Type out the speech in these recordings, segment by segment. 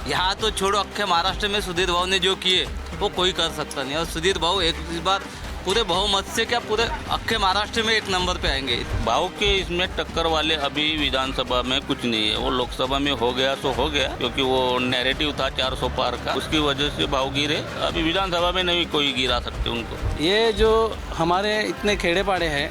यहाँ तो छोड़ो, अक्खे महाराष्ट्र में सुधीर भाऊ ने जो किए वो कोई कर सकता नहीं। और सुधीर भाऊ एक इस बार पूरे बहुमत से क्या पूरे अक्खे महाराष्ट्र में एक नंबर पे आएंगे। भाव के इसमें टक्कर वाले अभी विधानसभा में कुछ नहीं है। वो लोकसभा में हो गया सो हो गया, क्योंकि वो नैरेटिव था 400 पार का, उसकी वजह से भाव गिरे। अभी विधानसभा में नहीं कोई गिरा सकते उनको। ये जो हमारे इतने खेड़े पाड़े हैं,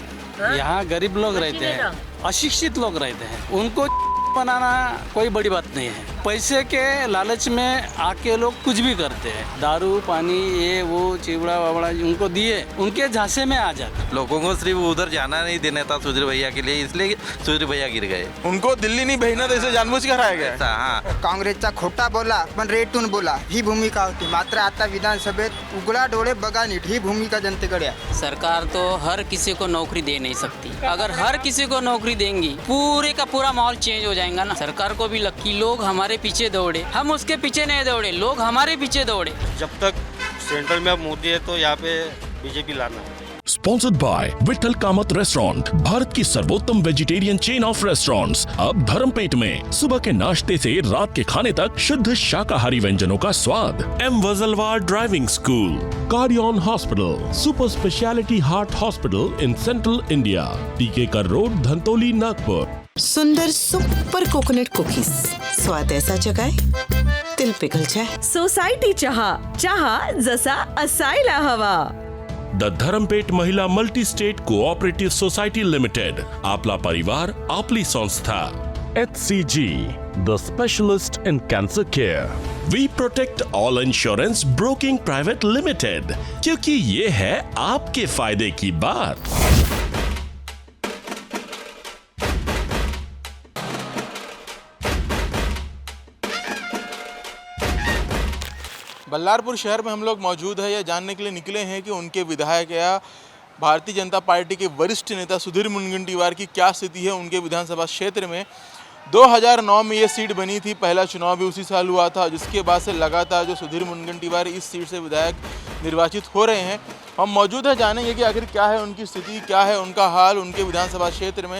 यहाँ गरीब लोग रहते हैं, अशिक्षित लोग रहते हैं, उनको बनाना कोई बड़ी बात नहीं है। पैसे के लालच में आके लोग कुछ भी करते हैं, दारू पानी ये वो चिवड़ा वावड़ा उनको दिए, उनके झांसे में आ जाते। लोगों को सिर्फ उधर जाना नहीं देना था सुधीर भैया के लिए, इसलिए सुधीर भैया गिर गए। उनको दिल्ली नहीं भेजना, तो इसे जानबूझ कर आया गया। हाँ, काँग्रेसचा खोटा बोला पण रेटून बोला ही भूमिका होती। मात्र आता विधानसभेत उघडा डोळे बघा नीट ही भूमिका जनतेकडे आहे। सरकार तो हर किसी को नौकरी दे नहीं सकती। अगर हर किसी को नौकरी देंगी पूरे का पूरा माहौल चेंज हो जाएगा ना। सरकार को भी लकी लोग हमारे पीछे दौड़े, हम उसके पीछे नहीं दौड़े, लोग हमारे पीछे दौड़े। जब तक सेंट्रल में अब मोदी है तो यहाँ पे बीजेपी लाना है। Sponsored by Vitthal Kamat restaurant, Bharat की सर्वोत्तम वेजिटेरियन चेन ऑफ रेस्टोरेंट्स, अब धर्मपेट में। सुबह के नाश्ते से रात के खाने तक शुद्ध शाकाहारी व्यंजनों का स्वाद। M Wajalwar driving school, cardian hospital, super speciality heart hospital in central India, Tikekar road, Dhantoli, Nagpur. सुंदर सुपर कोकोनट कुकीज, स्वाद ऐसा जगाए दिल पिघल जाए। सोसायटी चहा, चहा जसा असायला हवा। The Dharampeth Mahila multi state cooperative society limited, आपला परिवार आपली संस्था। HCG, the specialist in cancer care. We protect all insurance broking private limited, क्योंकि ये है आपके फायदे की बात। बल्लारपुर शहर में हम लोग मौजूद है, यह जानने के लिए निकले हैं कि उनके विधायक या भारतीय जनता पार्टी के वरिष्ठ नेता सुधीर मुनगंटीवार की क्या स्थिति है उनके विधानसभा क्षेत्र में। 2009 में ये सीट बनी थी, पहला चुनाव भी उसी साल हुआ था, जिसके बाद से लगातार जो सुधीर मुनगंटीवार इस सीट से विधायक निर्वाचित हो रहे हैं। हम मौजूद है, जानेंगे कि आखिर क्या है उनकी स्थिति, क्या है उनका हाल उनके विधानसभा क्षेत्र में।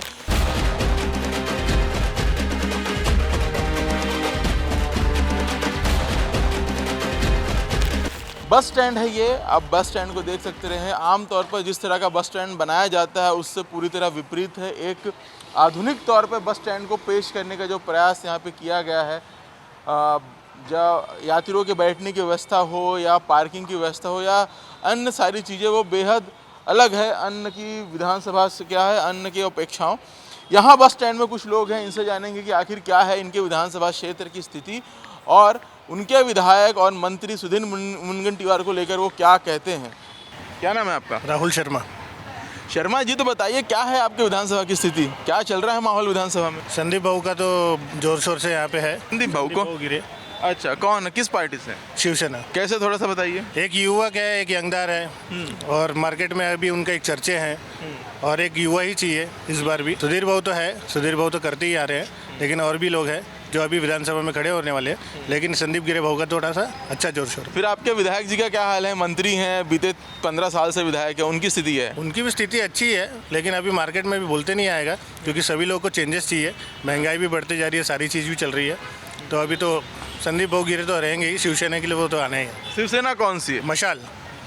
बस स्टैंड है ये, आप बस स्टैंड को देख सकते रहे हैं। आमतौर पर जिस तरह का बस स्टैंड बनाया जाता है उससे पूरी तरह विपरीत है। एक आधुनिक तौर पर बस स्टैंड को पेश करने का जो प्रयास यहाँ पे किया गया है, जो यात्रियों के बैठने की व्यवस्था हो या पार्किंग की व्यवस्था हो या अन्य सारी चीज़ें, वो बेहद अलग है अन्य की विधानसभा से, क्या है अन्य की अपेक्षाओं। यहाँ बस स्टैंड में कुछ लोग हैं, इनसे जानेंगे कि आखिर क्या है इनके विधानसभा क्षेत्र की स्थिति और उनके विधायक और मंत्री सुधीर मुनगंटीवार को लेकर वो क्या कहते हैं। क्या नाम है आपका? राहुल शर्मा। शर्मा जी, तो बताइए क्या है आपके विधानसभा की स्थिति, क्या चल रहा है माहौल विधानसभा में? संदीप भाऊ का तो जोर शोर से यहाँ पे है। संदीप भाऊ को गिरे। अच्छा, कौन, किस पार्टी से? शिवसेना। कैसे, थोड़ा सा बताइए। एक युवक है, एक यंगदार है, और मार्केट में अभी उनका एक चर्चे हैं, और एक युवा ही चाहिए इस बार भी। सुधीर भाऊ तो है, सुधीर भाऊ तो करते ही आ रहे हैं, लेकिन और भी लोग हैं जो अभी विधानसभा में खड़े होने वाले हैं, लेकिन संदीप गिरे भाऊ का थोड़ा सा अच्छा जोर शोर। फिर आपके विधायक जी का क्या हाल है? मंत्री हैं, बीते 15 साल से विधायक है, उनकी स्थिति है? उनकी भी स्थिति अच्छी है, लेकिन अभी मार्केट में भी बोलते नहीं आएगा, क्योंकि सभी लोगों को चेंजेस चाहिए, महंगाई भी बढ़ती जा रही है, सारी चीज़ भी चल रही है। तो अभी तो संदीप भाऊ गिरे तो रहेंगे ही, शिवसेना के लिए वो तो आने ही है। शिवसेना कौन सी है? मशाल।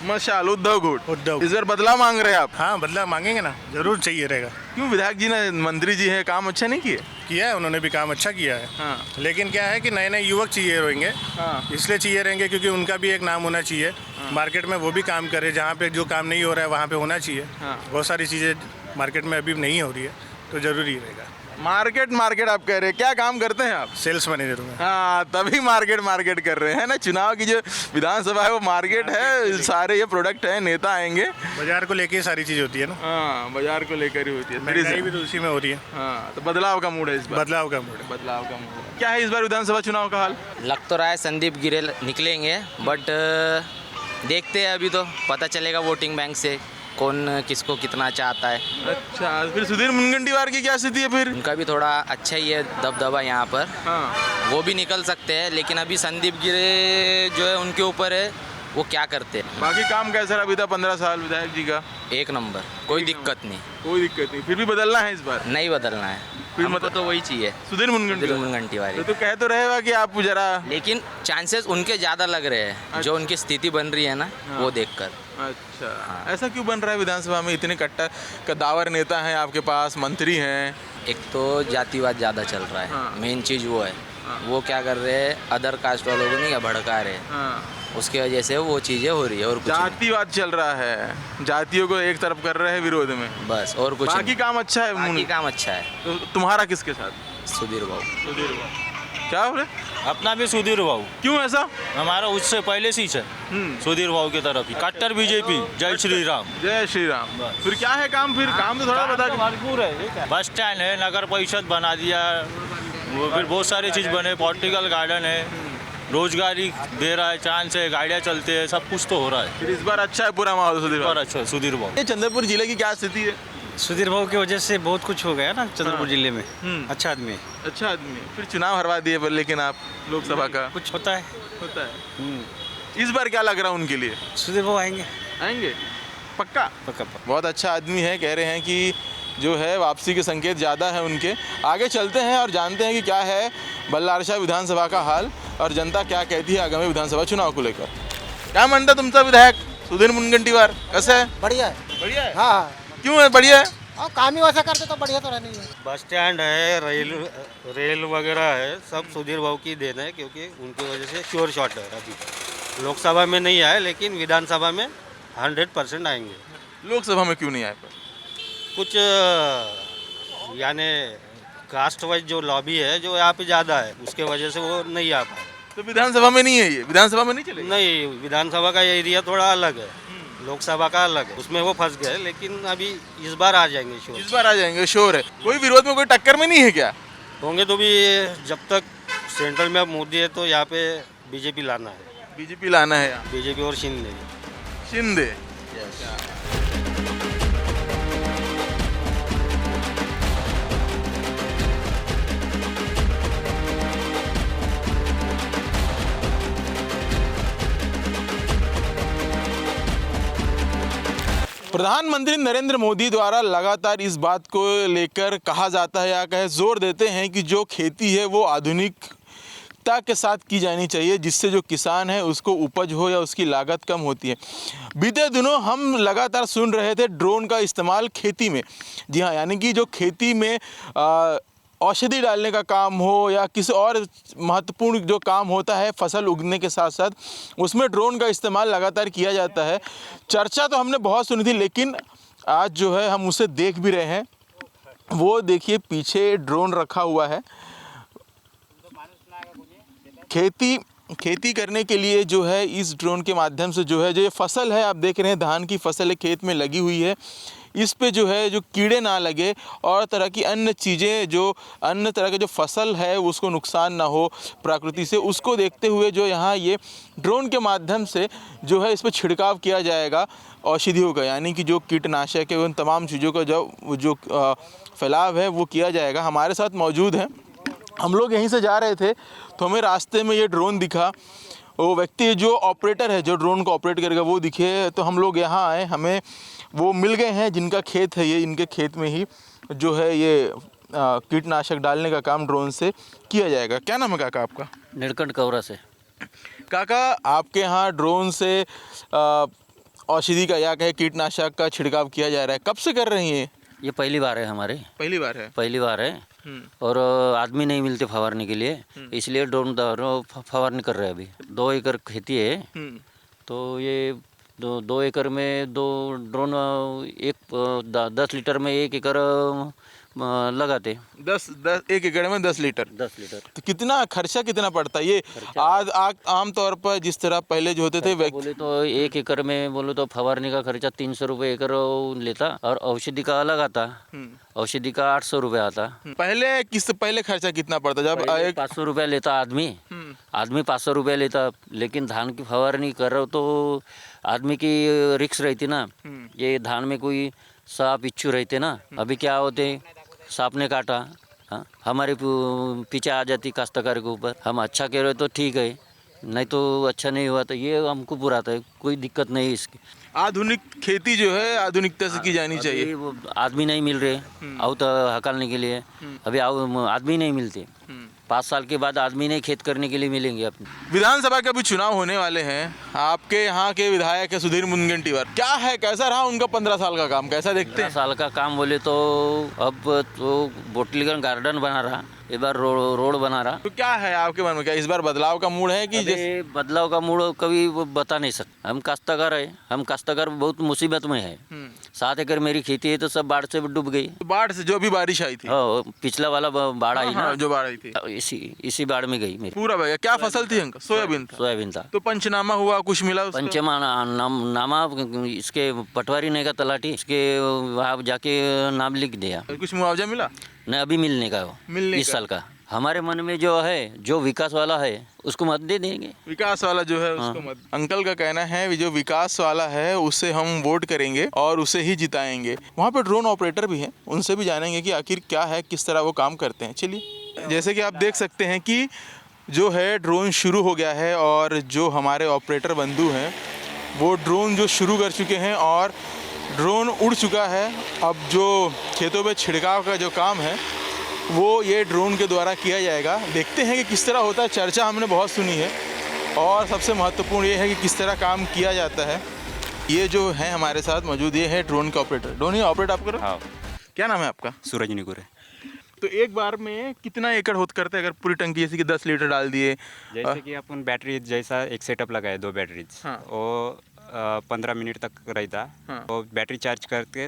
मशाल, उद्धव गुट। उद्धव। इस बार बदलाव मांग रहे हैं आप? हाँ, बदलाव मांगेंगे ना, जरूर चाहिए रहेगा। क्यों? विधायक जी ने, मंत्री जी है, काम अच्छा नहीं किए? किया है, उन्होंने भी काम अच्छा किया है। हाँ। लेकिन क्या है कि नए नए युवक चाहिए रहेंगे। हाँ। इसलिए चाहिए रहेंगे क्योंकि उनका भी एक नाम होना चाहिए। हाँ। मार्केट में वो भी काम करे, जहाँ पे जो काम नहीं हो रहा है वहाँ पे होना चाहिए। हाँ। बहुत सारी चीज़ें मार्केट में अभी नहीं हो रही है, तो ज़रूरी रहेगा। मार्केट आप कह रहे हैं, क्या काम करते हैं आप? सेल्स मैनेजर हूँ। हाँ, तभी मार्केट कर रहे हैं ना। चुनाव की जो विधानसभा है वो मार्केट है, सारे ये प्रोडक्ट है, नेता आएंगे। बाजार को लेके सारी चीज़ होती है ना। हाँ, बाजार को लेकर ही होती है, महंगाई भी तो उसी में हो रही है। हाँ, तो बदलाव का मूड है इस बार। बदलाव का मूड है। क्या है इस बार विधानसभा चुनाव का हाल? लग तो रहा है संदीप गिरे निकलेंगे, बट देखते हैं, अभी तो पता चलेगा वोटिंग बैंक से कौन किसको कितना चाहता है। अच्छा, फिर सुधीर मुनगंटीवार की क्या स्थिति है? फिर उनका भी थोड़ा अच्छा ही है दबदबा यहाँ पर। हाँ। वो भी निकल सकते हैं, लेकिन अभी संदीप गिरे जो है उनके ऊपर है, वो क्या करते हैं। बाकी काम कैसा रहा बीता 15 साल विधायक जी का? एक नंबर, कोई दिक्कत नहीं। कोई दिक्कत नहीं, फिर भी बदलना है इस बार? नहीं बदलना है। फिर हमको तो वही चाहिए, सुधीर मुनगंटीवार। मुनगंटीवार। तो कह तो रहेगा कि आप जरा लेकिन चांसेस उनके ज़्यादा लग रहे हैं, जो उनकी स्थिति बन रही है ना, वो देखकर। अच्छा, ऐसा क्यों बन रहा है? विधानसभा में इतने कद्दावर नेता हैं आपके पास, मंत्री हैं। एक तो जातिवाद ज़्यादा चल रहा है, मेन चीज़ वो है। वो क्या कर रहे हैं, अदर कास्ट वालों को नहीं भड़का रहे हैं, उसकी वजह से वो चीज़ें हो रही है। और कुछ जातिवाद चल रहा है, जातियों को एक तरफ कर रहे हैं विरोध में, बस, और कुछ बाकी काम अच्छा है। बाकी काम अच्छा है। तो तुम्हारा किसके साथ? सुधीर बाबू। सुधीर बाबू। क्या बोले? अपना भी सुधीर बाबू। क्यों ऐसा? हमारा उससे पहले से ही है सुधीर बाबू की तरफ ही, कट्टर बीजेपी। जय श्री राम। जय श्री राम। फिर क्या है काम? फिर काम तो थोड़ा बता। भरपूर है, बस स्टैंड है, नगर परिषद बना दिया, वो फिर बहुत सारी चीज़ बने, पॉलिटिकल गार्डन है, रोजगारी दे रहा है, चांस है, गाड़ियाँ चलते हैं, सब कुछ तो हो रहा है। फिर इस बार अच्छा है पूरा माहौल सुधीर बाबू? अच्छा, सुधीर बाबू। ये चंद्रपुर जिले की क्या स्थिति है? सुधीर बाबू की वजह से बहुत कुछ हो गया ना चंद्रपुर जिले में। अच्छा आदमी है। अच्छा आदमी। फिर चुनाव हरवा दिए पर, लेकिन आप लोकसभा का कुछ होता है। इस बार क्या लग रहा है उनके लिए? सुधीर बाबू आएंगे। आएंगे पक्का? पक्का। बहुत अच्छा आदमी है, कह रहे हैं कि जो है वापसी के संकेत ज़्यादा है उनके। आगे चलते हैं और जानते हैं कि क्या है बल्लारशाह विधानसभा का हाल और जनता क्या कहती है आगामी विधानसभा चुनाव को लेकर। क्या मानता तुमचा विधायक सुधीर मुनगंटीवार? कैसा है? बढ़िया है। बढ़िया है? हाँ। क्यों है बढ़िया है? काम ही वैसा करते तो बढ़िया तो रहनी है। बस स्टैंड है, रेल वगैरह है, सब सुधीर बाबू की देन है, क्योंकि उनकी वजह से श्योर शॉट है। अभी लोकसभा में नहीं आए, लेकिन विधानसभा में 100% आएंगे। लोकसभा में क्यों नहीं आए? कुछ यानी कास्ट वाइज जो लॉबी है, जो यहाँ पे ज़्यादा है, उसके वजह से वो नहीं आ पाए। तो विधानसभा में नहीं है ये? विधानसभा में नहीं चले? नहीं, विधानसभा का एरिया थोड़ा अलग है, लोकसभा का अलग है, उसमें वो फंस गए। लेकिन अभी इस बार आ जाएंगे श्योर। इस बार आ जाएंगे श्योर है। कोई विरोध में कोई टक्कर में नहीं है क्या? होंगे तो भी, जब तक सेंट्रल में अब मोदी है तो यहाँ पे बीजेपी लाना है। बीजेपी लाना है यहाँ? बीजेपी और शिंदे। शिंदे। प्रधानमंत्री नरेंद्र मोदी द्वारा लगातार इस बात को लेकर कहा जाता है या कहे जोर देते हैं कि जो खेती है वो आधुनिकता के साथ की जानी चाहिए, जिससे जो किसान है उसको उपज हो या उसकी लागत कम होती है। बीते दिनों हम लगातार सुन रहे थे ड्रोन का इस्तेमाल खेती में। जी हाँ, यानी कि जो खेती में औषधि डालने का काम हो या किसी और महत्वपूर्ण जो काम होता है फसल उगने के साथ साथ, उसमें ड्रोन का इस्तेमाल लगातार किया जाता है। चर्चा तो हमने बहुत सुनी थी, लेकिन आज जो है हम उसे देख भी रहे हैं। वो देखिए पीछे ड्रोन रखा हुआ है। खेती करने के लिए जो है इस ड्रोन के माध्यम से जो है, जो ये फसल है आप देख रहे हैं, धान की फसल है, खेत में लगी हुई है, इस पे जो है जो कीड़े ना लगे और तरह की अन्य चीज़ें, जो अन्य तरह के जो फसल है उसको नुकसान ना हो प्रकृति से, उसको देखते हुए जो यहाँ ये ड्रोन के माध्यम से जो है इस पर छिड़काव किया जाएगा औषधियों का, यानी कि जो कीटनाशक है उन तमाम चीज़ों का जो फैलाव है वो किया जाएगा। हमारे साथ मौजूद हैं, हम लोग यहीं से जा रहे थे तो हमें रास्ते में ये ड्रोन दिखा। वो व्यक्ति जो ऑपरेटर है, जो ड्रोन को ऑपरेट करेगा, वो दिखे तो हम लोग यहाँ आए। हमें वो मिल गए हैं जिनका खेत है ये, इनके खेत में ही जो है ये कीटनाशक डालने का काम ड्रोन से किया जाएगा। क्या नाम है काका आपका? नीलकंठ कौरा से। काका, आपके यहाँ ड्रोन से औषधि का या कहे कीटनाशक का छिड़काव किया जा रहा है, कब से कर रही हैं? ये पहली बार है हमारे। पहली बार है? पहली बार है। और आदमी नहीं मिलते फवारने के लिए, इसलिए ड्रोन फवारनी कर रहे हैं। अभी 2 एकड़ खेती है, तो ये 2 एकड़ में 2 ड्रोन 10 लीटर में 1 एकड़ लगाते। 1 एकड़ में 10 लीटर। तो कितना खर्चा कितना पड़ता है ये? आज आम तौर पर जिस तरह पहले जो होते थे बोले तो 1 एकड़ में बोलो तो फवारने का खर्चा 300 रुपये एकड़ लेता, और औषधि का अलग आता, औषधि का 800 रुपये आता। पहले खर्चा कितना पड़ता? जब 500 रुपये लेता आदमी 500 रुपये लेता, लेकिन धान की फवारनी कर रहे हो तो आदमी की रिक्स रहती ना, ये धान में कोई सांप बिच्छू रहते ना, अभी क्या होते सांप ने काटा, हाँ, हमारे पीछे आ जाती काश्तकार के ऊपर। हम अच्छा कह रहे तो ठीक है, नहीं तो अच्छा नहीं हुआ, तो ये हमको बुराता है, कोई दिक्कत नहीं इसकी। आधुनिक खेती जो है आधुनिकता से की जानी चाहिए। अभी वो आदमी नहीं मिल रहे आओ तो हकालने के लिए, अभी आओ आदमी नहीं मिलते। 5 साल के बाद आदमी नहीं खेत करने के लिए मिलेंगे अपने। विधानसभा के अभी चुनाव होने वाले हैं, आपके यहाँ के विधायक है सुधीर मुनगंटीवार, क्या है कैसा रहा उनका 15 साल का काम, कैसा देखते हैं? 15 साल का काम बोले तो अब तो बोटलीगंज गार्डन बना रहा, इस बार रोड बना रहा। तो क्या है आपके मन में, क्या इस बार बदलाव का मूड है कि बदलाव का मूड कभी वो बता नहीं सकते। हम काश्तकार है, हम काश्तकार बहुत मुसीबत में है। 7 एकड़ मेरी खेती है तो सब बाढ़ से डूब गई। बाढ़ से जो भी बारिश आई थी, पिछला वाला बाढ़ आई ना, जो बाढ़ आई थी इसी बाढ़ में गई मेरी पूरा भैया। क्या फसल थी इनका? सोयाबीन था। तो पंचनामा हुआ, कुछ मिला उसका? पंचनामा इसके पटवारी ने का तलाटी इसके वहाँ जाके नाम लिख दिया। कुछ मुआवजा मिला? नहीं, अभी मिलने का इस साल का। हमारे मन में जो है, जो विकास वाला है उसको मत दे देंगे। विकास वाला जो है उसको मत। अंकल का कहना है जो विकास वाला है उससे हम वोट करेंगे और उसे ही जिताएंगे। वहाँ पे ड्रोन ऑपरेटर भी हैं, उनसे भी जानेंगे कि आखिर क्या है, किस तरह वो काम करते हैं। चलिए, जैसे कि आप देख सकते हैं कि जो है ड्रोन शुरू हो गया है और जो हमारे ऑपरेटर बंधु हैं वो ड्रोन जो शुरू कर चुके हैं और ड्रोन उड़ चुका है। अब जो खेतों में छिड़काव का जो काम है वो ये ड्रोन के द्वारा किया जाएगा। देखते हैं कि किस तरह होता है। चर्चा हमने बहुत सुनी है और सबसे महत्वपूर्ण ये है कि किस तरह काम किया जाता है। ये जो है हमारे साथ मौजूद, ये है ड्रोन का ऑपरेटर। ड्रोन ही ऑपरेट आप करो? हाँ। क्या नाम है आपका? सूरज निगुरे। तो एक बार में कितना एकड़ होत करते हैं अगर पूरी टंकी जैसे कि 10 लीटर डाल दिए? जैसे कि अपन बैटरी जैसा एक सेटअप लगाए 2 बैटरीज, वो 15 मिनट तक रहता। वो बैटरी चार्ज करके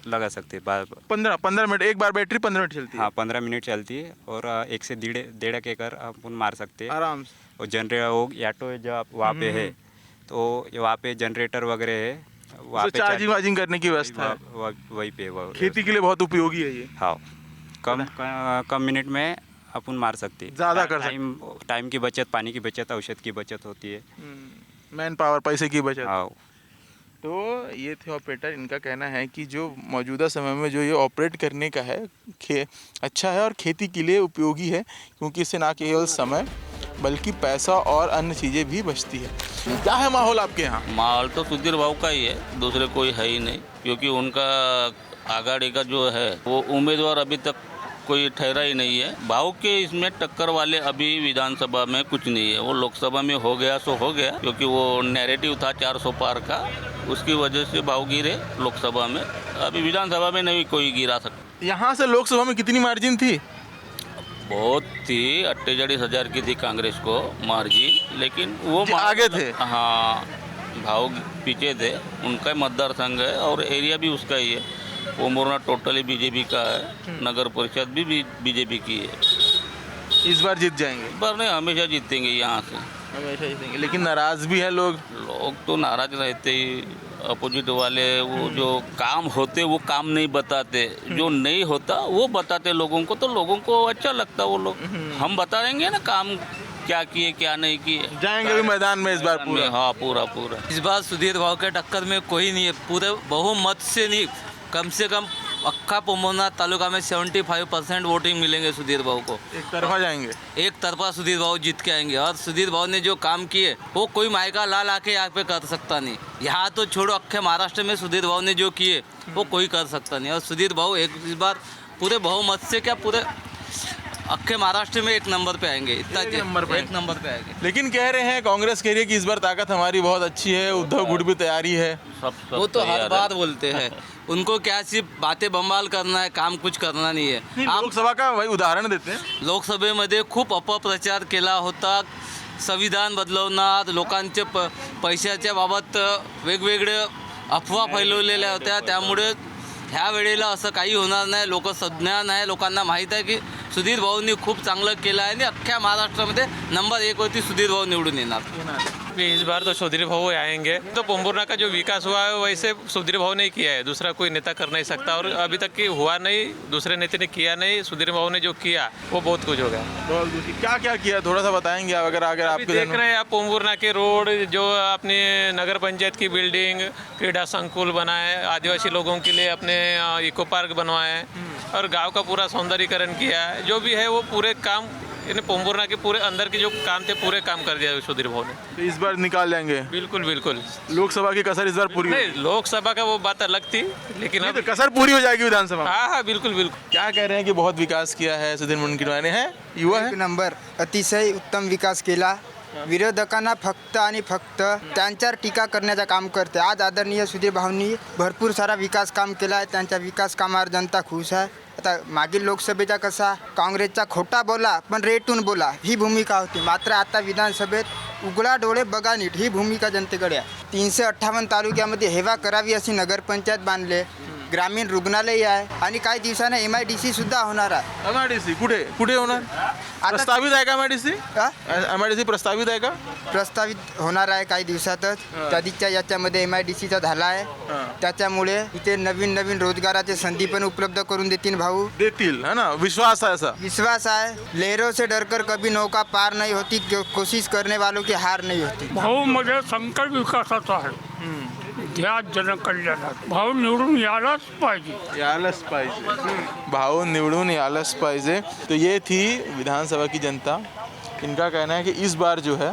लगा सकते हैं। 15 मिनट एक बार बैटरी 15 मिनट चलती है? हाँ, 15 मिनट चलती है और 1 से 1.5 एकड़ अपन मार सकते हैं आराम से। और जनरेटर वो ऑटो जो वहाँ पे है तो वहाँ पे जनरेटर वगैरह है, वहाँ पे चार्जिंग करने की व्यवस्था है वहीं पे। खेती के लिए बहुत उपयोगी है ये। हाँ, कम मिनट में अपन मार सकते हैं। ज़्यादा कर सकते। टाइम की बचत, पानी की बचत, औषध की बचत होती है, मैन पावर, पैसे की बचत। हाँ। तो ये थे ऑपरेटर। इनका कहना है कि जो मौजूदा समय में जो ये ऑपरेट करने का है अच्छा है और खेती के लिए उपयोगी है, क्योंकि इससे ना केवल समय बल्कि पैसा और अन्य चीज़ें भी बचती है। क्या है माहौल आपके यहाँ? माहौल तो सुधीर भाव का ही है, दूसरे कोई है ही नहीं, क्योंकि उनका आगाड़ी का जो है वो उम्मीदवार अभी तक कोई ठहरा ही नहीं है। भाव के इसमें टक्कर वाले अभी विधानसभा में कुछ नहीं है। वो लोकसभा में हो गया सो हो गया, क्योंकि वो नैरेटिव था 400 पार का, उसकी वजह से भाव गिरे लोकसभा में। अभी विधानसभा में नहीं कोई गिरा सकता। यहाँ से लोकसभा में कितनी मार्जिन थी? बहुत थी, 48,000 की थी कांग्रेस को मार्जिन, लेकिन वो आगे थे। हाँ, भाव पीछे थे। उनका मतदार संघ है और एरिया भी उसका ही है। वो मोरना टोटली बीजेपी का है, नगर परिषद भी बीजेपी की है। इस बार जीत जाएंगे? इस बार नहीं, हमेशा जीतेंगे यहाँ से, हमेशा जीतेंगे। लेकिन नाराज भी है लोग तो नाराज रहते ही। अपोजिट वाले वो जो काम होते वो काम नहीं बताते, जो नहीं होता वो बताते लोगों को, तो लोगों को अच्छा लगता। वो लोग हम बता देंगे ना काम क्या किए क्या नहीं किए। जाएंगे भी मैदान में इस बार पूरा? हाँ, पूरा। इस बार सुधीर भाव के टक्कर में कोई नहीं है। पूरे बहुमत से नहीं, कम से कम अक्खा पोमोना तालुका में 75% वोटिंग मिलेंगे सुधीर भाव को। एक तरफा जाएंगे? एक तरफा सुधीर भाव जीत के आएंगे। और सुधीर भाव ने जो काम किए वो कोई मायका लाल आके यहाँ पे कर सकता नहीं। यहाँ तो छोड़ो, अक्खे महाराष्ट्र में सुधीर भाव ने जो किए वो कोई कर सकता नहीं। और सुधीर भाव इस बार पूरे बहुमत से क्या पूरे अक्खे महाराष्ट्र में 1 नंबर पे आएंगे। इतना एक नंबर पे आएंगे। लेकिन कह रहे हैं, कांग्रेस कह रही है कि इस बार ताकत हमारी बहुत अच्छी है, उद्धव गुट भी तैयारी है। वो तो हर बार बोलते हैं, उनको क्या सिर्फ बातें बंबाल करना है, काम कुछ करना नहीं है। आप लोकसभा का वही उदाहरण देते हैं। लोकसभेमध्ये खूप अपप्रचार केला होता, संविधान बदलवणार, लोकांचे पैशाच्या बाबत वेगवेगळे अफवा फैलवलेल्या होत्या। त्यामुळे ह्या वेळेला असं काही होणार नाही। लोक संज्ञान आहे, लोकांना माहीत आहे की सुधीर भाऊंनी खूप चांगलं केलं आहे आणि अख्ख्या महाराष्ट्रामध्ये नंबर 1 वरती सुधीर भाऊ निवडून येणार। इस बार तो सुधीर भाऊ आएंगे। तो पोम्बुर्ना का जो विकास हुआ है वैसे सुधीर भाऊ ने किया है, दूसरा कोई नेता कर नहीं सकता। और अभी तक की हुआ नहीं, दूसरे नेता ने किया नहीं। सुधीर भाऊ ने जो किया वो बहुत कुछ हो गया। क्या क्या किया थोड़ा सा बताएंगे? अगर आप देख रहे हैं आप पोम्बुर्ना के रोड, जो अपने नगर पंचायत की बिल्डिंग, क्रीड़ा संकुल बनाए, आदिवासी लोगों के लिए अपने इको पार्क बनवाए और गांव का पूरा सौंदर्यीकरण किया है। जो भी है वो पूरे काम इन्हें पोम्बुरना के पूरे अंदर के जो काम थे पूरे काम कर दिया सुधीर भाव ने। तो इस बार निकाल लेंगे बिल्कुल बिल्कुल। लोकसभा की कसर इस बार पूरी नहीं, लोकसभा का वो बात अलग थी, लेकिन नहीं, अब तो कसर पूरी हो जाएगी विधानसभा में। हाँ हाँ बिल्कुल बिल्कुल। क्या कह रहे हैं कि बहुत विकास किया है सुधीर मुनगंटीवार ने, है युवा है एक नंबर अतिशय उत्तम विकास केला. विरोधकांना फक्त आणि फक्त त्यांच्यावर टीका करण्याचं काम करते. आज आदरणीय सुधीर भाऊंनी भरपूर सारा विकास काम केला आहे. त्यांच्या विकास कामावर जनता खुश आहे. आता मागील लोकसभेचा कसा काँग्रेसचा खोटा बोला पण रेटून बोला ही भूमिका होती. मात्र आता विधानसभेत उघडा डोळे बघा नीट ही भूमिका जनतेकडे आहे. 358 तालुक्यामध्ये हेवा करावी अशी नगरपंचायत बांधले. ग्रामीण रुग्णालय आहे आणि काही दिवसांना MIDC सुद्धा होणार आहे. MIDC कुठे कुठे होणार? प्रस्तावित आहे का MIDC? MIDC प्रस्तावित आहे का? प्रस्तावित होणार आहे काही दिवसातच. त्यादीच्या याच्यामध्ये MIDCचा झाला आहे. त्याच्यामुळे इथे नवीन नवीन रोजगाराचे संधी पण उपलब्ध करून देतील भाऊ. देतील है ना, विश्वास आहे असा. विश्वास आहे. लहरों से डरकर कभी नौका पार नहीं होती, कोशिश करने वालों की हार नहीं होती. भाऊ मध्ये संकल्प विकासाचा आहे. ध्या जनकल्याणात भाऊ निवडून यायलाच पाहिजे. भाव निवडून यालच पाहिजे. तो ये थी विधानसभा की जनता. इनका कहना है कि इस बार जो है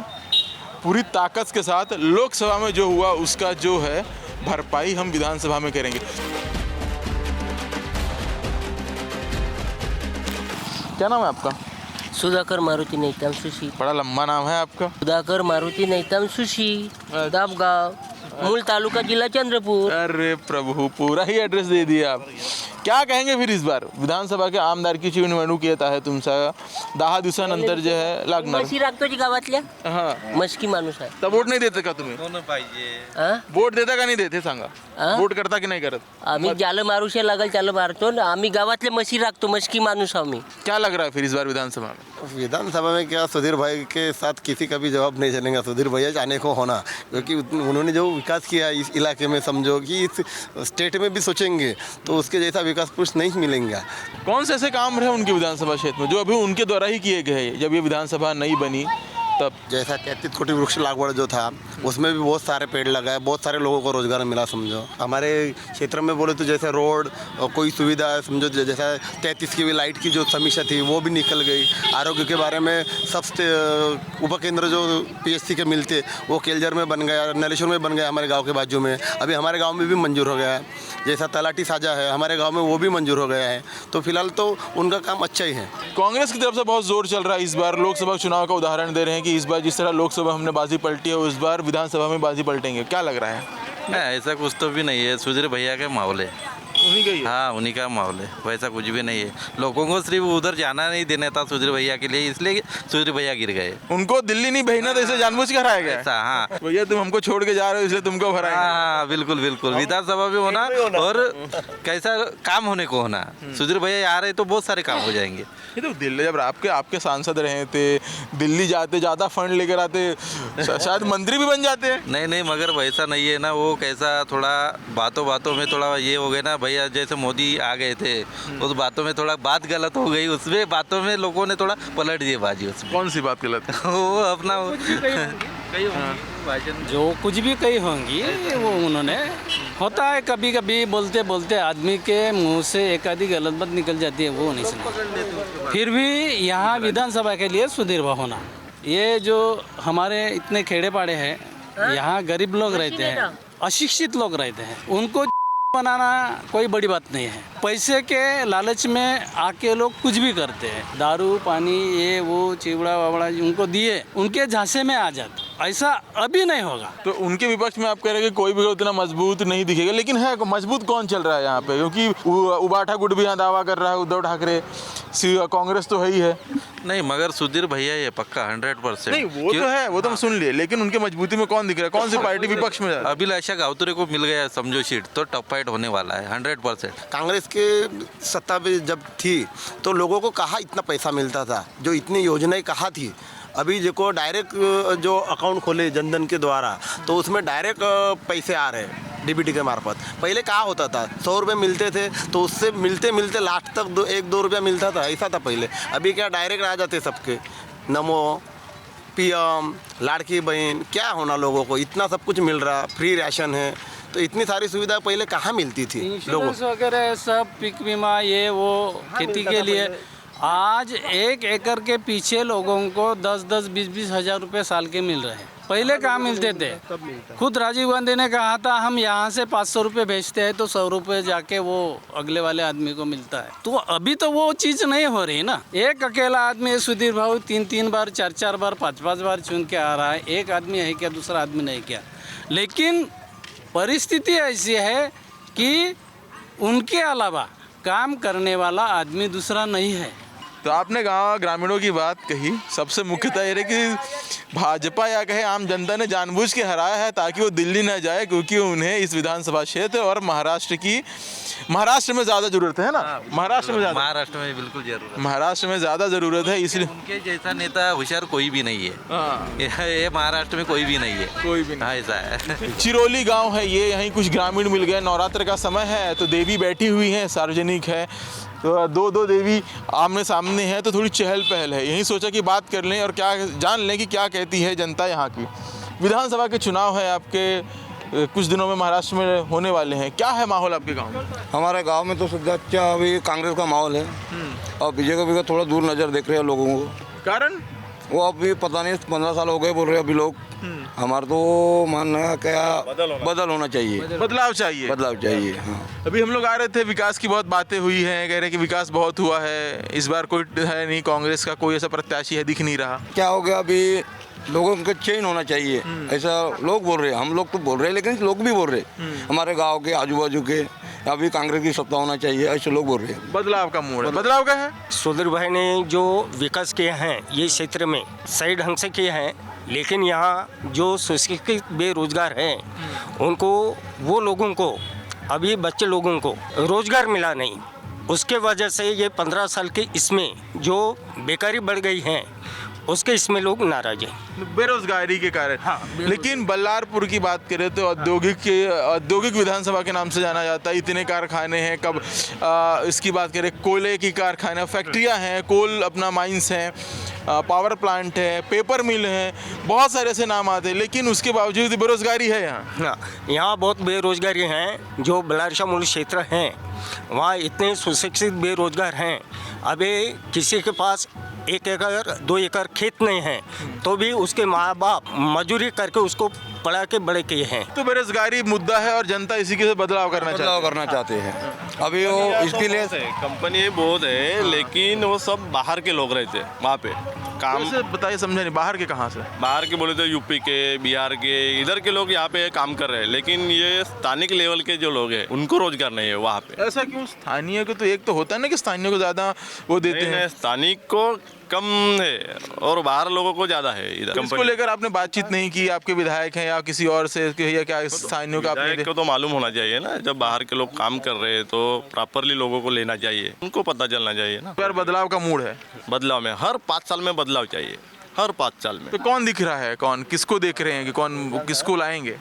पूरी ताकत के साथ लोकसभा में जो हुआ उसका जो है भरपाई हम विधानसभा में करेंगे. क्या नाम है आपका? सुधाकर मारुति नैतम सुशी. बड़ा लंबा नाम है आपका. सुधाकर मारुति नैतम सुशी, दाबगांव, मूल तालुका, जिला चंद्रपुर. अरे प्रभु, पूरा ही एड्रेस दे दिया आप. क्या कहेंगे फिर इस बार विधानसभा के आमदारकीची निवडणूक येत आहे. तुमचा 10 दिवसानंतर जे आहे लागणार. म्हशी राखतो जी गावातल्या. हां, मस्की माणूस आहे. तर वोट नाही देते का तुम्ही? दोनों पाहिजे. वोट देता का नाही देत हे सांगा. वोट करता की नाही करत? आम्ही ज्याला मारूशे लागल त्याला मारतो ना. आम्ही गावातले म्हशी राखतो. मस्की माणूस आम्ही. क्या लग रहा है फिर इस बार विधानसभा में? विधानसभा में क्या सुधीर भाई के साथ किसी का भी जवाब नहीं चलेगा. सुधीर भैया जाने को होना, क्योंकि उन्होंने जो विकास किया इस इलाके में, समझो कि इस स्टेट में भी सोचेंगे तो उसके जैसा विकास पुरुष नहीं मिलेगा. कौन से ऐसे काम रहे उनके विधानसभा क्षेत्र में जो अभी उनके द्वारा ही किए गए हैं जब ये विधानसभा नहीं बनी तब? जैसा 33 कोटी वृक्ष लागवड़ जो था उसमें भी बहुत सारे पेड़ लगाए, बहुत सारे लोगों को रोजगार मिला. समझो हमारे क्षेत्र में बोले तो जैसे रोड कोई सुविधा है, समझो जैसा 33 की भी लाइट की जो समीक्षा थी वो भी निकल गई. आरोग्य के बारे में सबसे उपकेंद्र जो PSC के मिलते वो केलजर में बन गया, नलेश्वर में बन गया हमारे गाँव के बाजू में. अभी हमारे गाँव में भी मंजूर हो गया है. जैसा तलाटी साझा है हमारे गाँव में वो भी मंजूर हो गया है. तो फिलहाल तो उनका काम अच्छा ही है. कांग्रेस की तरफ से बहुत जोर चल रहा है. इस बार लोकसभा चुनाव का उदाहरण दे रहे हैं कि इस बार जिस तरह लोकसभा हमने बाजी पलटी है इस बार विधानसभा में बाजी पलटेंगे. क्या लग रहा है? नहीं, ऐसा कुछ तो भी नहीं है. सुधीर भैया के माहौल है. उन्हीं का ही है? हाँ, उन्हीं का माहौल है. वैसा कुछ भी नहीं है. लोगों को सिर्फ उधर जाना नहीं देना था सुधीर भैया के लिए, इसलिए सुधीर भैया गिर गए. उनको दिल्ली नहीं भेजना तो इसे जानबूझ कर हराया गया. ऐसा, हाँ भैया तुम हमको छोड़ के जा रहे हो इसलिए तुमको भराया. हाँ, बिल्कुल बिल्कुल. विधानसभा भी होना और कैसा काम होने को होना. सुधीर भैया आ रहे तो बहुत सारे काम हो जाएंगे. ये तो दिल्ली जब आपके सांसद रहे थे, दिल्ली जाते ज़्यादा फंड लेकर आते, शायद मंत्री भी बन जाते हैं. नहीं, मगर वैसा नहीं है ना. वो कैसा थोड़ा बातों में थोड़ा ये हो गया ना भैया. जैसे मोदी आ गए थे उस बातों में थोड़ा बात गलत हो गई. उसमें बातों में लोगों ने थोड़ा पलट दिए बाजी. उसमें कौन सी बात गलत? वो अपना जो कुछ भी कही होंगी वो उन्होंने होता है. कभी कभी बोलते बोलते आदमी के मुंह से एक आधी गलत बात निकल जाती है, वो नहीं सुना. फिर भी यहाँ विधानसभा के लिए सुधीर भाव होना. ये जो हमारे इतने खेड़े पाड़े हैं, यहाँ गरीब लोग रहते हैं, अशिक्षित लोग रहते हैं. उनको बनाना कोई बड़ी बात नहीं है. पैसे के लालच में आके लोग कुछ भी करते हैं. दारू पानी ये वो चिवड़ा वावड़ा उनको दिए उनके झांसे में आ जाते. ऐसा अभी नहीं होगा. तो उनके विपक्ष में आप कह रहे हैं कि कोई भी उतना मजबूत नहीं दिखेगा, लेकिन है मजबूत कौन चल रहा है यहाँ पे? क्योंकि उबाठा गुट भी यहाँ दावा कर रहा है, उद्धव ठाकरे. कांग्रेस तो है ही है. नहीं, मगर सुधीर भैया ये पक्का 100%. नहीं, वो तो है, वो तो हम सुन लिए, लेकिन उनके मजबूती में कौन दिख रहा है? कौन सी पार्टी विपक्ष में? अभिलाषा गावतुरे को मिल गया समझो सीट तो टफ फाइट होने वाला है 100%. कांग्रेस के सत्ता पे जब थी तो लोगों को कहाँ इतना पैसा मिलता था, जो इतनी योजनाएं कहाँ थी. अभी देखो डायरेक्ट जो अकाउंट खोले जनधन के द्वारा तो उसमें डायरेक्ट पैसे आ रहे हैं DBT के मार्फत. पहले क्या होता था, 100 रुपये मिलते थे तो उससे मिलते मिलते लास्ट तक 1-2 रुपया मिलता था. ऐसा था पहले. अभी क्या डायरेक्ट आ जाते सबके. नमो, PM, लाड़की बहन, क्या होना लोगों को इतना सब कुछ मिल रहा. फ्री राशन है. तो इतनी सारी सुविधा पहले कहाँ मिलती थी लोगों वगैरह सब, पिक बीमा ये वो खेती के लिए. आज 1 एकड़ के पीछे लोगों को 10-10, 20-20 हज़ार रुपये साल के मिल रहे हैं। पहले कहाँ मिलते थे? खुद राजीव गांधी ने कहा था हम यहाँ से 500 रुपये भेजते हैं तो 100 रुपये जाके वो अगले वाले आदमी को मिलता है। तो अभी तो वो चीज़ नहीं हो रही ना। एक अकेला आदमी सुधीर भाऊ 3-3 बार, 4-4 बार, 5-5 बार चुन के आ रहा है। एक आदमी है क्या, दूसरा आदमी नहीं क्या। लेकिन परिस्थिति ऐसी है कि उनके अलावा काम करने वाला आदमी दूसरा नहीं है। तो आपने गाँव ग्रामीणों की बात कही, सबसे मुख्यतः ये है कि भाजपा या कहे आम जनता ने जानबूझ के हराया है ताकि वो दिल्ली न जाए, क्योंकि उन्हें इस विधानसभा क्षेत्र और महाराष्ट्र में ज़्यादा ज़रूरत है ना। महाराष्ट्र में बिल्कुल जरूरत है। महाराष्ट्र में ज़्यादा ज़रूरत है, इसलिए उनके जैसा नेता होशियार कोई भी नहीं है। ये महाराष्ट्र में कोई भी नहीं है, कोई भी नहीं। ऐसा है। चिरोली गांव है ये, यहीं कुछ ग्रामीण मिल गए। नवरात्र का समय है तो देवी बैठी हुई है, सार्वजनिक है, तो दो देवी आमने सामने हैं, तो थोड़ी चहल पहल है। यही सोचा कि बात कर लें और क्या जान लें कि क्या कहती है जनता यहाँ की। विधानसभा के चुनाव है आपके कुछ दिनों में महाराष्ट्र में होने वाले हैं, क्या है माहौल आपके गांव में? हमारे गांव में तो सध्या अच्छा अभी कांग्रेस का माहौल है और बीजेपी का थोड़ा दूर नज़र देख रहे हैं लोगों को। कारण वो अभी पता नहीं 15 साल हो गए बोल रहे हैं अभी लोग। हमारा तो मानना है क्या बदल होना चाहिए, बदलाव चाहिए। हाँ। अभी हम लोग आ रहे थे, विकास की बहुत बातें हुई हैं, कह रहे हैं कि विकास बहुत हुआ है। इस बार कोई है नहीं, कांग्रेस का कोई ऐसा प्रत्याशी है दिख नहीं रहा। क्या हो गया, अभी लोगों का चेंज होना चाहिए ऐसा लोग बोल रहे हैं। हम लोग तो बोल रहे हैं लेकिन लोग भी बोल रहे हैं, हमारे गाँव के आजू बाजू के अभी कांग्रेस की सत्ता होना चाहिए ऐसे लोग बोल रहे हैं। बदलाव का मूड है। बदलाव का है। सुधीर भाई ने जो विकास किए हैं ये क्षेत्र में सही ढंग से किए हैं, लेकिन यहाँ जो सुशिक्षित बेरोजगार हैं उनको, वो लोगों को, अभी बच्चे लोगों को रोजगार मिला नहीं। उसके वजह से ये 15 साल के इसमें जो बेकारी बढ़ गई है उसके इसमें लोग नाराज हैं, बेरोजगारी के कारण। लेकिन बल्लारपुर की बात करें तो औद्योगिक विधानसभा के नाम से जाना जाता है। इतने कारखाने हैं, कब इसकी बात करें कोयले की कारखाने, फैक्ट्रियां हैं, कोल अपना माइंस हैं, पावर प्लांट है, पेपर मिल है, बहुत सारे ऐसे नाम आते हैं, लेकिन उसके बावजूद बेरोजगारी है यहाँ। यहाँ बहुत बेरोजगारी हैं। जो बल्लारशाह मूल क्षेत्र हैं वहाँ इतने सुशिक्षित बेरोजगार हैं। अभी किसी के पास 1 एकड़ 2 एकड़ खेत नहीं है तो भी उसके माँ बाप मजदूरी करके उसको पढ़ा के बड़े किए हैं। तो बेरोजगारी मुद्दा है और जनता इसी के बदलाव करना चाहते हैं। अभी वो इसके लिए कंपनी बहुत है लेकिन वो सब बाहर के लोग रहते हैं वहाँ पे काम। बताइए, समझे नहीं, बाहर के कहाँ से? बाहर के बोले तो यूपी के, बिहार के, इधर के लोग यहाँ पे काम कर रहे हैं, लेकिन ये स्थानिक लेवल के जो लोग हैं उनको रोजगार नहीं है वहाँ पे। ऐसा क्यों? स्थानीय को तो एक तो होता है ना कि स्थानीय को ज़्यादा वो देते हैं, स्थानिक को कम है और बाहर लोगों को ज़्यादा है इधर। इसको लेकर आपने बातचीत नहीं की? आपके विधायक हैं या किसी और से, या क्या स्थानीय का? विधायक को तो मालूम होना चाहिए ना, जब बाहर के लोग काम कर रहे हैं तो प्रॉपरली लोगों को लेना चाहिए, उनको पता चलना चाहिए ना। पर बदलाव का मूड है। बदलाव में हर 5 साल में बदलाव चाहिए, हर 5 साल में। तो कौन दिख रहा है, कौन किसको देख रहे हैं कि कौन किसको लाएंगे?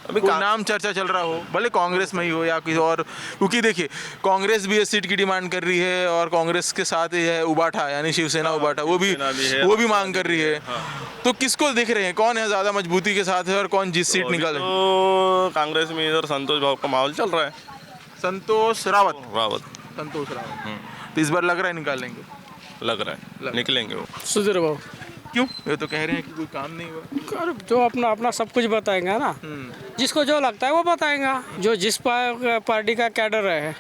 अभी कोई नाम चर्चा चल रहा हो, भले कांग्रेस में ही हो या किसी और, क्योंकि देखिए कांग्रेस भी इस सीट की डिमांड कर रही है और कांग्रेस के साथ ही है उबाठा, यानी शिवसेना उबाठा, वो भी मांग कर रही है। तो किसको देख रहे हैं, कौन है ज़्यादा मजबूती के साथ है और कौन जिस सीट निकले? तो कांग्रेस में इधर संतोष भाव का माहौल चल रहा है। संतोष रावत। संतोष रावत। तो इस बार लग रहा है निकालेंगे? लग रहा है निकलेंगे वो। सुधीर भाव। क्यों? ये तो कह रहे हैं कि कोई काम नहीं हुआ। जो अपना सब कुछ बताएंगे ना, जिसको जो लगता है वो बताएंगा। जो जिस पार्टी का कैडर है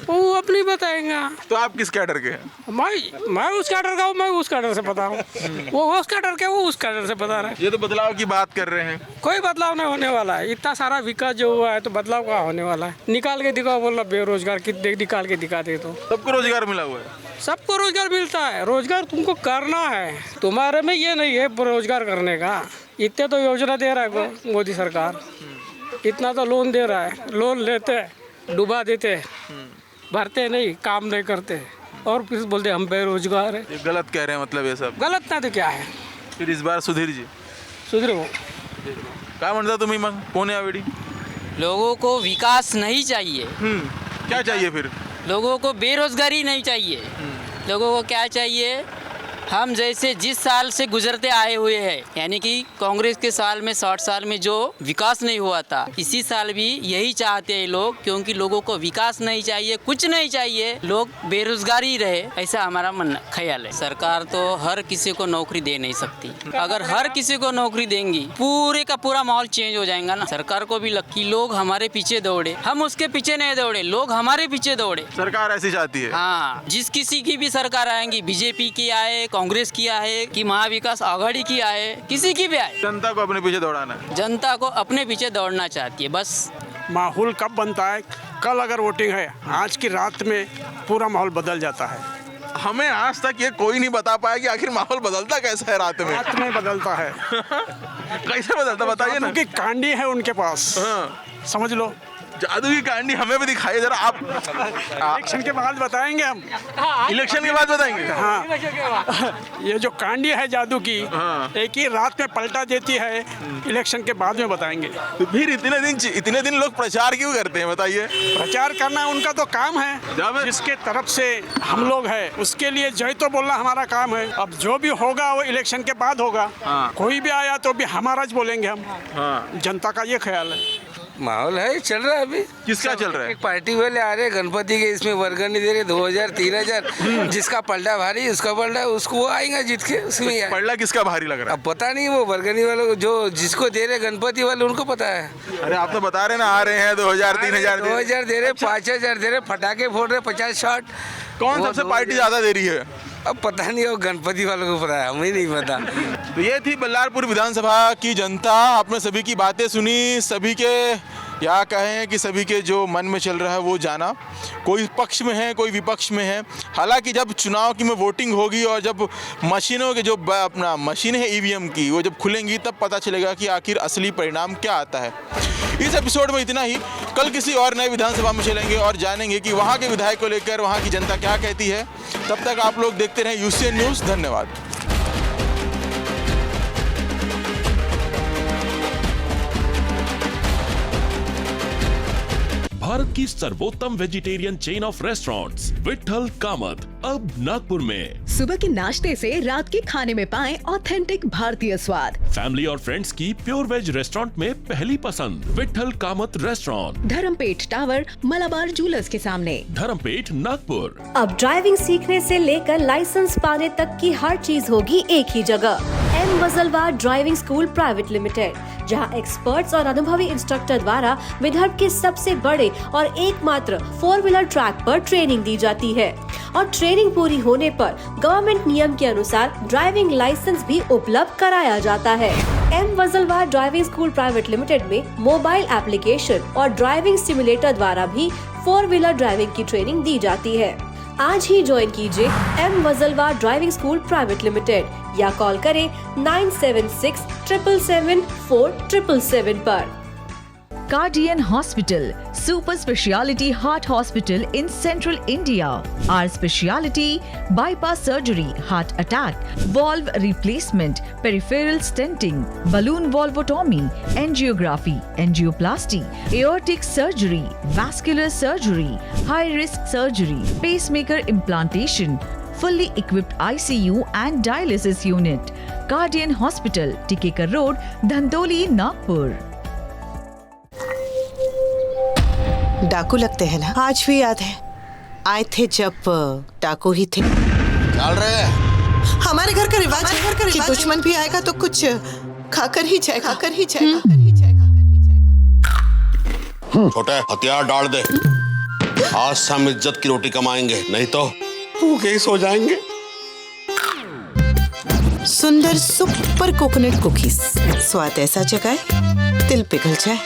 वो अपनी बताएंगा। तो आप किस कैडर के हैं? मैं उस कैडर का हूँ, मैं उस कैडर से पता हूँ। वो उस कैडर के, वो उस कैडर से बता रहे हैं। ये तो बदलाव की बात कर रहे हैं। कोई बदलाव नहीं होने वाला है। इतना सारा विकास जो हुआ है तो बदलाव क्या होने वाला है? निकाल के दिखाओ, बोल रहा बेरोजगार कितने निकाल के दिखा दे तो सबको रोजगार मिला हुआ है। सबको रोजगार मिलता है। रोजगार तुमको करना है, तुम्हारे में ये नहीं है रोजगार करने का। इतने तो योजना दे रहा है मोदी सरकार, इतना तो लोन दे रहा है। लोन लेते डुबा देते, भरते नहीं, काम नहीं करते और फिर बोलते हम बेरोजगार है। ये गलत कह रहे हैं, मतलब ये सब गलत ना तो क्या है? फिर इस बार सुधीर भाऊ काय म्हणता तुम्ही? मग कोण यावेळी? लोगों को विकास नहीं चाहिए। क्या चाहिए फिर? लोगों को बेरोजगारी नहीं चाहिए। लोगों को क्या चाहिए? हम जैसे जिस साल से गुजरते आए हुए हैं, यानी कि कांग्रेस के साल में 60 साल में जो विकास नहीं हुआ था, इसी साल भी यही चाहते हैं लोग, क्योंकि लोगों को विकास नहीं चाहिए, कुछ नहीं चाहिए, लोग बेरोजगारी रहे, ऐसा हमारा मानना ख्याल है। सरकार तो हर किसी को नौकरी दे नहीं सकती। अगर हर किसी को नौकरी देंगी, पूरे का पूरा माहौल चेंज हो जाएगा ना। सरकार को भी लग कि लोग हमारे पीछे दौड़े, हम उसके पीछे नहीं दौड़े, लोग हमारे पीछे दौड़े। सरकार ऐसी चाहती है। हाँ, जिस किसी की भी सरकार आएंगी, बीजेपी की आए, कांग्रेस की आए, कि महाविकास आघाड़ी की आए, किसी की भी आए, जनता को अपने पीछे दौड़ाना है। जनता को अपने पीछे दौड़ना चाहती है बस। माहौल कब बनता है? कल अगर वोटिंग है, आज की रात में पूरा माहौल बदल जाता है। हमें आज तक ये कोई नहीं बता पाया कि आखिर माहौल बदलता कैसा है रात में। रात में बदलता है। कैसे बदलता बताइए ना। कि कांडी है उनके पास, समझ लो। जादू की कांडी हमें भी दिखाइए जरा आप। इलेक्शन के बाद बताएंगे हम। इलेक्शन के बाद बताएंगे। हाँ, ये जो कांडी है जादू की, एक ही रात में पलटा देती है, इलेक्शन के बाद में बताएंगे। तो फिर इतने दिन लोग प्रचार क्यों करते हैं बताइए? प्रचार करना उनका तो काम है, जिसके तरफ से हम लोग हैं उसके लिए जय तो बोलना हमारा काम है। अब जो भी होगा वो इलेक्शन के बाद होगा। कोई भी आया तो भी हमारा ज बोलेंगे हम। जनता का ये ख्याल है। माहौल है, चल रहा है अभी। किसका चल रहा है? एक पार्टी वाले आ रहे गणपति के, इसमें वर्गन नहीं दे रहे, 2000 3000, जिसका पलटा भारी उसका पलटा, उसको वो आएगा जीत के। उसमें पलटा किसका भारी लग रहा है? अब पता नहीं, वो वर्गनी वालों को जो जिसको दे रहे गणपति वाले उनको पता है। अरे आप तो बता रहे ना, आ रहे हैं 2000 3000 2000 दे रहे, 5000 दे रहे, पटाखे फोड़ रहे 50 शॉट। कौन सबसे पार्टी ज्यादा दे रही है? अब पता नहीं, वो गणपति वालों को पता है, हमें नहीं पता। तो ये थी बल्लारपुर विधानसभा की जनता। आपने सभी की बातें सुनी, सभी के या कहें कि सभी के जो मन में चल रहा है वो जाना। कोई पक्ष में है, कोई विपक्ष में है। हालांकि जब चुनाव की में वोटिंग होगी और जब मशीनों के जो अपना मशीन है ईवीएम की, वो जब खुलेंगी तब पता चलेगा कि आखिर असली परिणाम क्या आता है। इस एपिसोड में इतना ही। कल किसी और नए विधानसभा में चलेंगे और जानेंगे कि वहाँ के विधायक को लेकर वहाँ की जनता क्या कहती है। तब तक आप लोग देखते रहें यूसीएन न्यूज़। धन्यवाद। भारत की सर्वोत्तम vegetarian chain of restaurants Vitthal Kamat अब नागपुर में। सुबह के नाश्ते से रात के खाने में पाएं ऑथेंटिक भारतीय स्वाद। फैमिली और फ्रेंड्स की प्योर वेज रेस्टोरेंट में पहली पसंद Vitthal Kamat restaurant, Dharampeth tower, Malabar jewellers के सामने, धर्मपेट, नागपुर। अब ड्राइविंग सीखने से लेकर लाइसेंस पाने तक की हर चीज होगी एक ही जगह। M Wajalwar driving school private limited, जहां एक्सपर्ट्स और अनुभवी इंस्ट्रक्टर द्वारा विदर्भ के सबसे बड़े और एकमात्र 4 व्हीलर ट्रैक पर ट्रेनिंग दी जाती है और ट्रेनिंग पूरी होने पर गवर्नमेंट नियम के अनुसार ड्राइविंग लाइसेंस भी उपलब्ध कराया जाता है। M Wajalwar driving school private limited में मोबाइल एप्लीकेशन और ड्राइविंग सिमुलेटर द्वारा भी 4 व्हीलर ड्राइविंग की ट्रेनिंग दी जाती है। आज ही ज्वाइन कीजिए M Wajalwar driving school private limited या कॉल करें 9767 777 4777 पर। Guardian Hospital, super speciality heart hospital in central India. Our speciality: bypass surgery, heart attack, valve replacement, peripheral stenting, balloon valvotomy, angiography, angioplasty, aortic surgery, vascular surgery, high risk surgery, pacemaker implantation, fully equipped ICU and dialysis unit. Guardian Hospital, Tikekar Road, Dhandoli, Nagpur. डाकू लगते हैं ना? आज भी याद है, आए थे जब डाकू ही थे। चल रहे हमारे घर का रिवाज है कि दुश्मन भी आएगा तो कुछ खाकर ही जाएगा। छोटे हथियार डाल दे। आज से हम इज्जत की रोटी कमाएंगे, नहीं तो भूखे ही सो जाएंगे। सुंदर सुपर कोकोनट कुकीज, स्वाद ऐसा जगाए दिल पिघल जाए।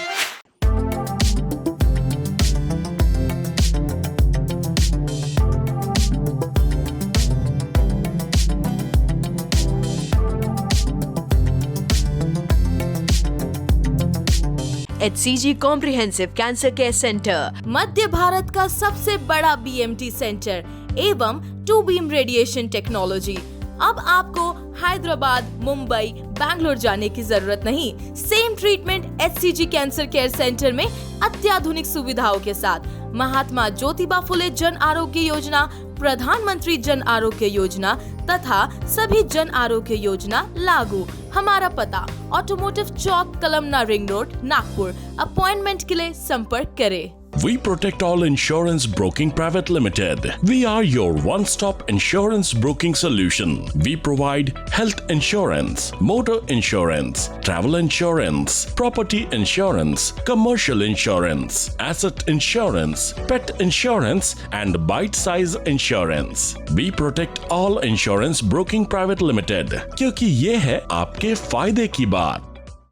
HCG comprehensive cancer care centre, मध्य भारत का सबसे बड़ा BMT सेंटर एवं 2 बीम रेडिएशन टेक्नोलॉजी। अब आपको हैदराबाद, मुंबई, बैंगलोर जाने की जरूरत नहीं। Same treatment HCG cancer care centre में अत्याधुनिक सुविधाओं के साथ। महात्मा ज्योतिबा फुले जन आरोग्य योजना प्रधानमंत्री जन आरोग्य योजना तथा सभी जन आरोग्य योजना लागू। हमारा पता ऑटोमोटिव चौक, Kalamna ring road, Nagpur. Appointment के लिए संपर्क करें। We Protect All Insurance Broking Private Limited. We are your one-stop insurance broking solution. We provide health insurance, motor insurance, travel insurance, property insurance, commercial insurance, asset insurance, pet insurance, and bite-size insurance. We Protect All Insurance Broking Private Limited. क्योंकि ये है आपके फायदे की बात।